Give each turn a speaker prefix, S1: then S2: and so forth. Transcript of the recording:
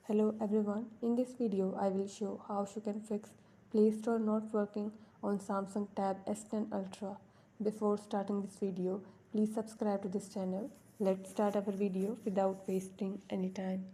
S1: Hello everyone, in this video I will show how you can fix Play Store not working on Samsung Tab S10 Ultra. Before starting this video, please subscribe to this channel. Let's start our video without wasting any time.